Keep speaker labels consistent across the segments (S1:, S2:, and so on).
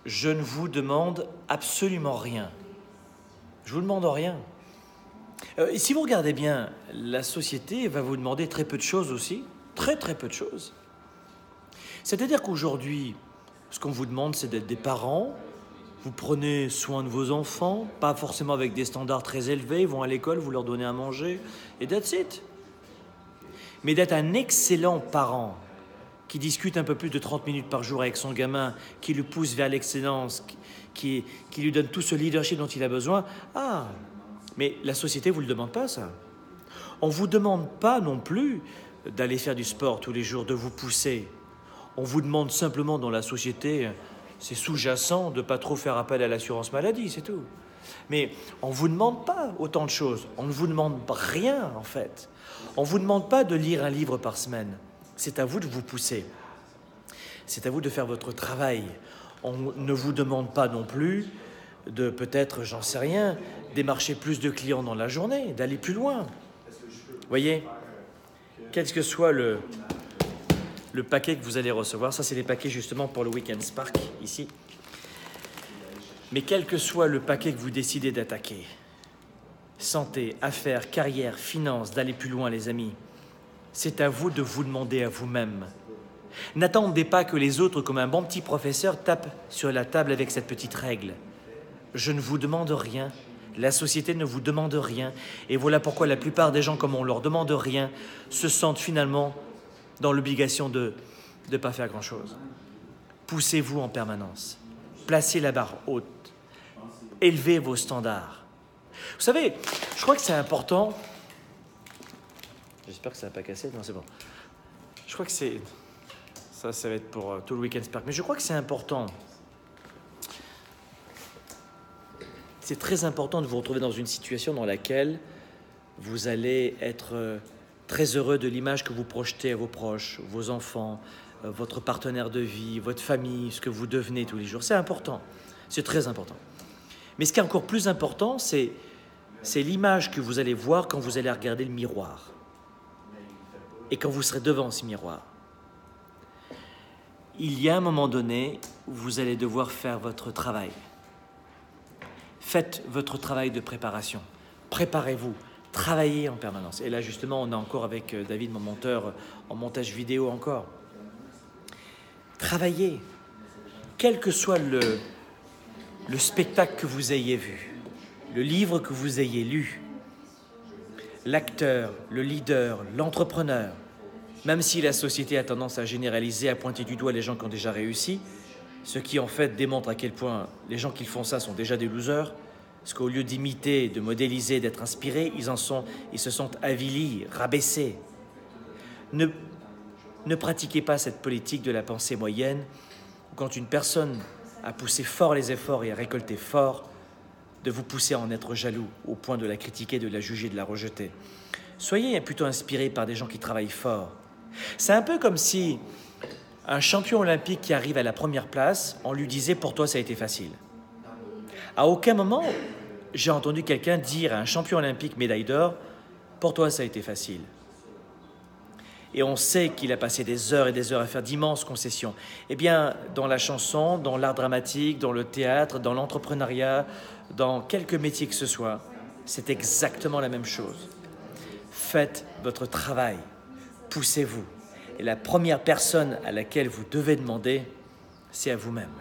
S1: je ne vous demande absolument rien. Je vous demande rien. Et si vous regardez bien, la société va vous demander très peu de choses aussi, très peu de choses. C'est-à-dire qu'aujourd'hui, ce qu'on vous demande, c'est d'être des parents. Vous prenez soin de vos enfants, pas forcément avec des standards très élevés, ils vont à l'école, vous leur donnez à manger, et that's it. Mais d'être un excellent parent, qui discute un peu plus de 30 minutes par jour avec son gamin, qui le pousse vers l'excellence, qui lui donne tout ce leadership dont il a besoin, mais la société ne vous le demande pas, ça. On ne vous demande pas non plus d'aller faire du sport tous les jours, de vous pousser. On vous demande simplement dans la société, c'est sous-jacent de ne pas trop faire appel à l'assurance maladie, c'est tout. Mais on ne vous demande pas autant de choses. On ne vous demande rien, en fait. On ne vous demande pas de lire un livre par semaine. C'est à vous de vous pousser. C'est à vous de faire votre travail. On ne vous demande pas non plus de peut-être, j'en sais rien, démarcher plus de clients dans la journée, d'aller plus loin. Vous voyez, quel que soit le paquet que vous allez recevoir, ça c'est les paquets justement pour le Weekend Spark, ici. Mais quel que soit le paquet que vous décidez d'attaquer, santé, affaires, carrière, finances, d'aller plus loin les amis, c'est à vous de vous demander à vous-même. N'attendez pas que les autres, comme un bon petit professeur, tapent sur la table avec cette petite règle. Je ne vous demande rien, la société ne vous demande rien, et voilà pourquoi la plupart des gens, comme on ne leur demande rien, se sentent finalement dans l'obligation de ne pas faire grand-chose. Poussez-vous en permanence, placez la barre haute, élevez vos standards. Vous savez, je crois que c'est important. J'espère que ça n'a pas cassé. Non, c'est bon. Je crois que c'est... Ça va être pour tout le Weekend Spark. Mais je crois que c'est important. C'est très important de vous retrouver dans une situation dans laquelle vous allez être très heureux de l'image que vous projetez à vos proches, vos enfants, votre partenaire de vie, votre famille, ce que vous devenez tous les jours. C'est important. C'est très important. Mais ce qui est encore plus important, c'est l'image que vous allez voir quand vous allez regarder le miroir. Et quand vous serez devant ce miroir. Il y a un moment donné où vous allez devoir faire votre travail. Faites votre travail de préparation. Préparez-vous. Travaillez en permanence. Et là, justement, on est encore avec David, mon monteur, en montage vidéo encore. Travaillez. Quel que soit le spectacle que vous ayez vu, le livre que vous ayez lu, l'acteur, le leader, l'entrepreneur, même si la société a tendance à généraliser, à pointer du doigt les gens qui ont déjà réussi, ce qui en fait démontre à quel point les gens qui font ça sont déjà des losers, parce qu'au lieu d'imiter, de modéliser, d'être inspirés, ils se sont avilis, rabaissés. Ne pratiquez pas cette politique de la pensée moyenne, où quand une personne a poussé fort les efforts et a récolté fort, de vous pousser à en être jaloux, au point de la critiquer, de la juger, de la rejeter. Soyez plutôt inspirés par des gens qui travaillent fort. C'est un peu comme si un champion olympique qui arrive à la première place, on lui disait « pour toi, ça a été facile ». À aucun moment, j'ai entendu quelqu'un dire à un champion olympique médaille d'or « pour toi, ça a été facile ». Et on sait qu'il a passé des heures et des heures à faire d'immenses concessions. Eh bien, dans la chanson, dans l'art dramatique, dans le théâtre, dans l'entrepreneuriat, dans quelque métier que ce soit, c'est exactement la même chose. Faites votre travail, poussez-vous. Et la première personne à laquelle vous devez demander, c'est à vous-même.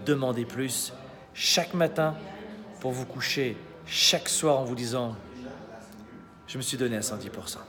S1: Demandez plus chaque matin pour vous coucher chaque soir en vous disant « je me suis donné à 110%.